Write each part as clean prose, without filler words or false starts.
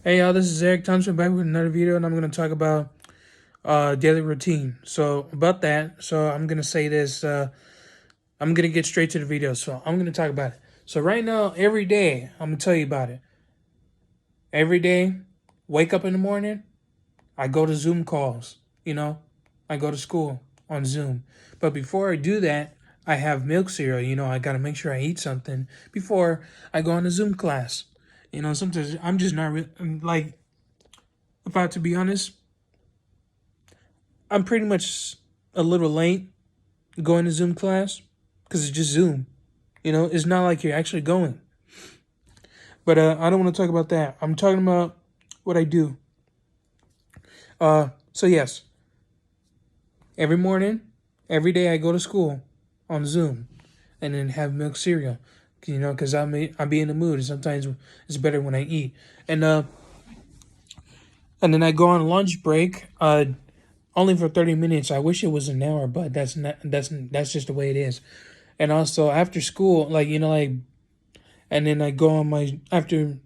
Hey y'all, this is Eric Thompson back with another video, and I'm going to talk about daily routine. So about that, I'm going to say this. I'm going to get straight to the video. So I'm going to talk about it. So right now, every day, I'm going to tell you about it. Every day, wake up in the morning, I go to Zoom calls. I go to school on Zoom. But before I do that, I have milk cereal. I got to make sure I eat something before I go on a Zoom class. Sometimes I'm just not like, if I have to be honest, I'm pretty much a little late going to Zoom class because it's just Zoom. It's not like you're actually going. But I don't want to talk about that. I'm talking about what I do. So yes, every morning, every day I go to school on Zoom, and then have milk cereal. Because I be in the mood, and sometimes it's better when I eat. And then I go on lunch break. Only for 30 minutes. I wish it was an hour, but that's just the way it is. And also after school, and then I go on my afternoon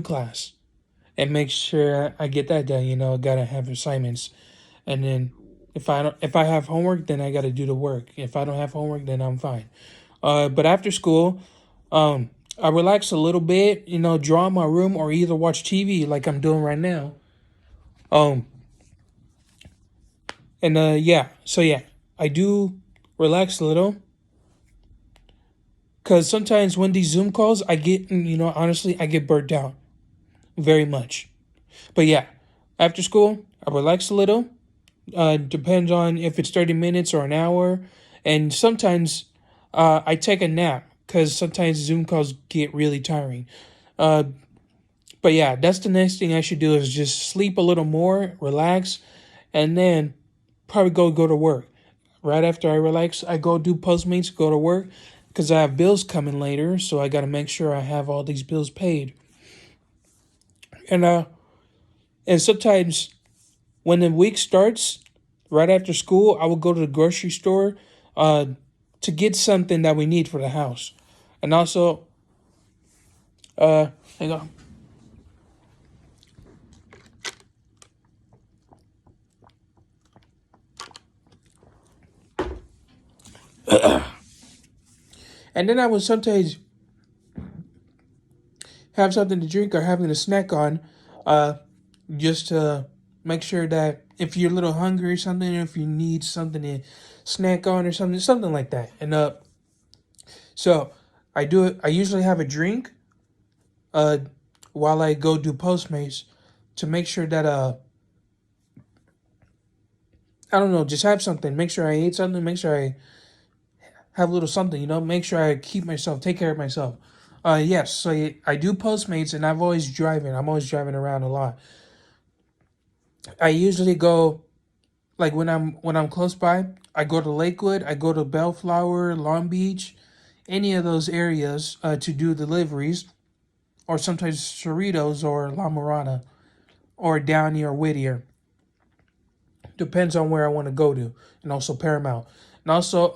class and make sure I get that done. I gotta have assignments, and then if I have homework, then I gotta do the work. If I don't have homework, then I'm fine. But after school, I relax a little bit. Draw in my room or either watch TV like I'm doing right now. Um, and yeah, so yeah, I do relax a little. Because sometimes when these Zoom calls, honestly, I get burnt out very much. But yeah, after school, I relax a little. Depends on if it's 30 minutes or an hour. And sometimes I take a nap because sometimes Zoom calls get really tiring. Uh, but yeah, that's the next thing I should do is just sleep a little more, relax, and then probably go to work. Right after I relax, I go do Postmates, go to work, because I have bills coming later, so I got to make sure I have all these bills paid. And and sometimes when the week starts, right after school, I will go to the grocery store, uh, to get something that we need for the house, and also, uh, hang on. And then I will sometimes have something to drink or having a snack on, uh, just to make sure that if you're a little hungry or something, or if you need something to snack on or something like that. And so I do it. I usually have a drink, uh, while I go do Postmates to make sure that I don't know, just have something. Make sure I ate something. Make sure I have a little something. Make sure I keep myself, take care of myself. Yes. So I do Postmates, and I'm always driving. I'm always driving around a lot. I usually go like when I'm close by. I go to Lakewood. I go to Bellflower, Long Beach, any of those areas to do deliveries, or sometimes Cerritos or La Mirada or Downey or Whittier. Depends on where I want to go to, and also Paramount, and also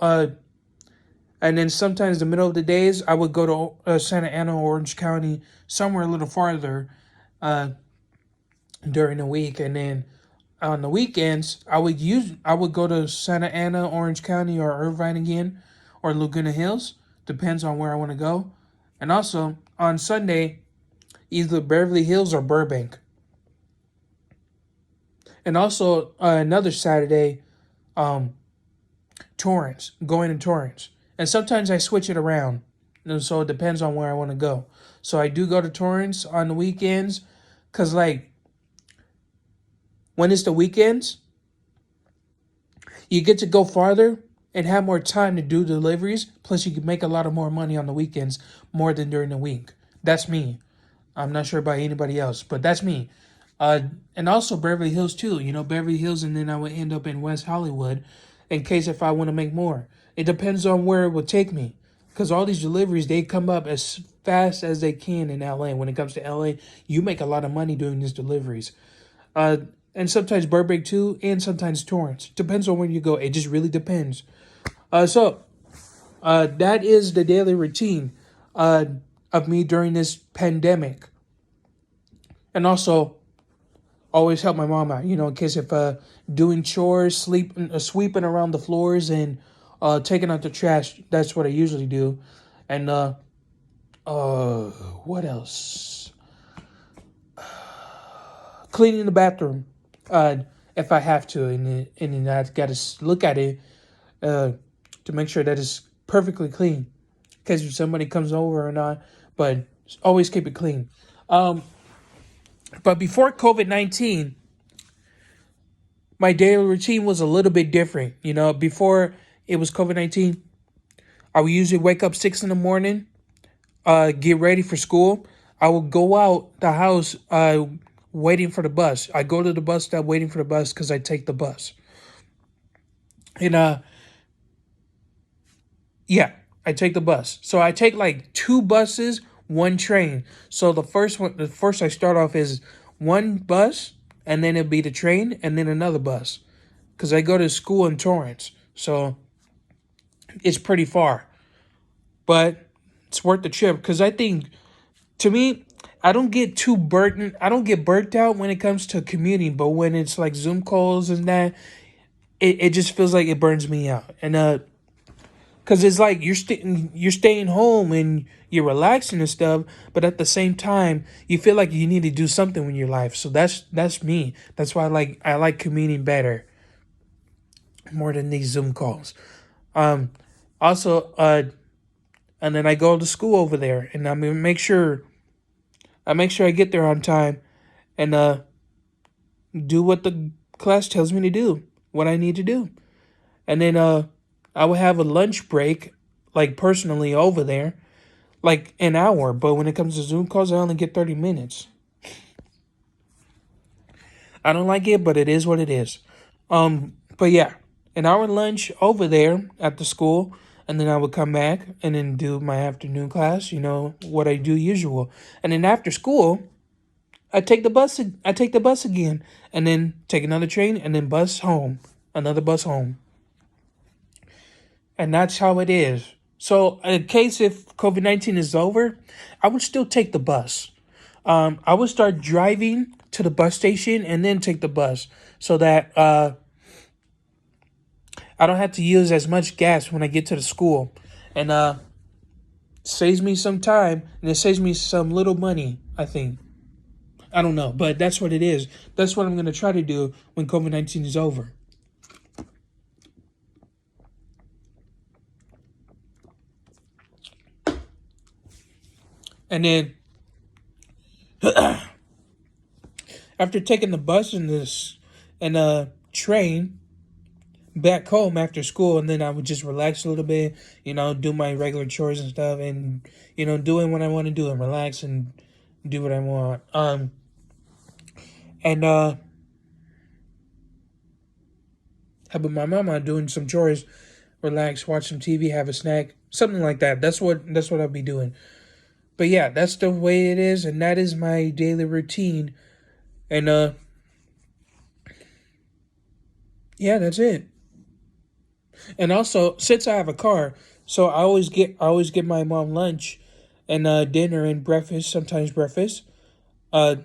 and then sometimes the middle of the days I would go to Santa Ana, Orange County, somewhere a little farther, uh, during the week, and then on the weekends I would go to Santa Ana, Orange County, or Irvine again, or Laguna Hills. Depends on where I want to go, and also on Sunday either Beverly Hills or Burbank, and also another Saturday, um, Torrance, going to Torrance. And sometimes I switch it around. So it depends on where I want to go. So I do go to Torrance on the weekends because, like, when it's the weekends, you get to go farther and have more time to do deliveries. Plus, you can make a lot of more money on the weekends more than during the week. That's me. I'm not sure about anybody else, but that's me. Uh, and also Beverly Hills too. Beverly Hills, and then I would end up in West Hollywood, in case if I want to make more. It depends on where it would take me, because all these deliveries they come up as fast as they can in LA. When it comes to LA, you make a lot of money doing these deliveries. Uh, and sometimes Burbank too, and sometimes Torrance. Depends on where you go. It just really depends. That is the daily routine uh, of me during this pandemic. And also always help my mom out, in case if doing chores, sweeping around the floors, and taking out the trash. That's what I usually do. And what else? Cleaning the bathroom, uh, if I have to, and I got to look at it uh, to make sure that it's perfectly clean. In case if somebody comes over or not, but always keep it clean. Um, but before COVID-19, my daily routine was a little bit different. Before it was COVID-19, I would usually wake up 6 in the morning, get ready for school. I would go out the house waiting for the bus. I go to the bus stop waiting for the bus because I take the bus. And yeah, I take the bus. So I take like two buses, one train. So the first I start off is one bus, and then it'll be the train, and then another bus. Because I go to school in Torrance. So it's pretty far. But it's worth the trip. Because I think, to me, I don't get too burdened. I don't get burnt out when it comes to commuting. But when it's like Zoom calls and that, it just feels like it burns me out. And because it's like you're staying home and you're relaxing and stuff, but at the same time you feel like you need to do something with your life. So that's me. That's why I like commuting better more than these Zoom calls. Um, Also, and then I go to school over there, and I make sure I get there on time, and do what the class tells me to do, what I need to do. And then I would have a lunch break, like personally over there, like an hour. But when it comes to Zoom calls, I only get 30 minutes. I don't like it, but it is what it is. But yeah, an hour lunch over there at the school, and then I would come back and then do my afternoon class. What I do usual, and then after school, I take the bus. I take the bus again, and then take another train, and then bus home, another bus home. And that's how it is. So, in case if COVID-19 is over, I would still take the bus. I would start driving to the bus station and then take the bus so that I don't have to use as much gas when I get to the school. And saves me some time and it saves me some little money, I think. I don't know, but that's what it is. That's what I'm going to try to do when COVID-19 is over. And then after taking the bus and train back home after school, and then I would just relax a little bit, do my regular chores and stuff, and doing what I want to do and relax and do what I want. And help my mama doing some chores, relax, watch some TV, have a snack, something like that. That's what I'll be doing. But yeah, that's the way it is, and that is my daily routine. And yeah, that's it. And also, since I have a car, so I always get my mom lunch and dinner and breakfast, sometimes breakfast. Uh,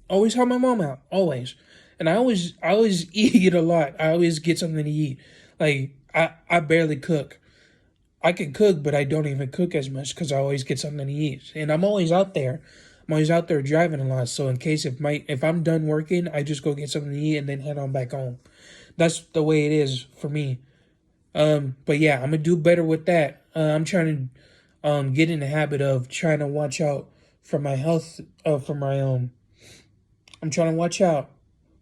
always help my mom out, always. And I always eat a lot. I always get something to eat. Like I barely cook. I can cook, but I don't even cook as much because I always get something to eat. And I'm always out there. I'm always out there driving a lot. So in case if I'm done working, I just go get something to eat and then head on back home. That's the way it is for me. But yeah, I'm gonna do better with that. I'm trying to get in the habit of trying to watch out for my health. For my I'm trying to watch out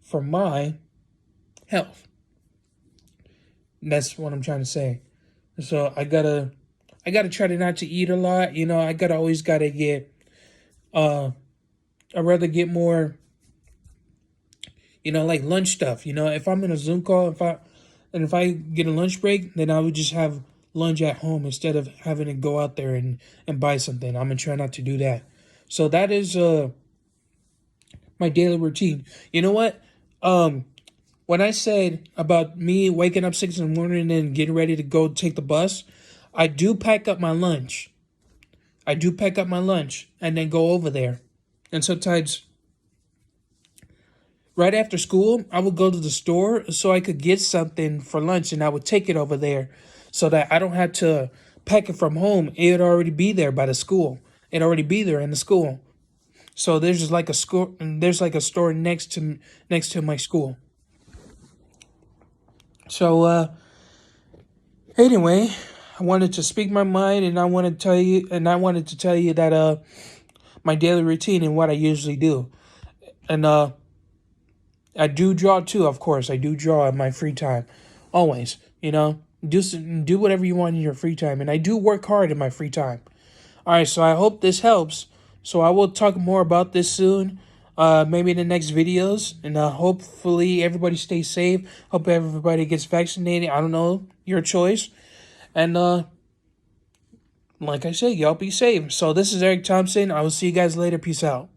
for my health. That's what I'm trying to say. So I gotta try to not to eat a lot. I gotta get uh I'd rather get more, like lunch stuff. If I'm in a Zoom call, if I get a lunch break, then I would just have lunch at home instead of having to go out there and buy something. I'm gonna try not to do that. So that is my daily routine. You know what? When I said about me waking up 6 in the morning and getting ready to go take the bus, I do pack up my lunch. I do pack up my lunch and then go over there. And sometimes right after school, I would go to the store so I could get something for lunch, and I would take it over there so that I don't have to pack it from home. It would already be there by the school. It'd already be there in the school. So there's just like a school, there's like a store next to my school. So anyway, I wanted to speak my mind, and I wanted to tell you that my daily routine and what I usually do. And I do draw too, of course. I do draw in my free time. Always, do whatever you want in your free time, and I do work hard in my free time. All right, so I hope this helps. So I will talk more about this soon, maybe in the next videos, and hopefully everybody stays safe. Hope everybody gets vaccinated. I don't know, your choice. And like I said, y'all be safe. So this is Eric Thompson. I will see you guys later. Peace out.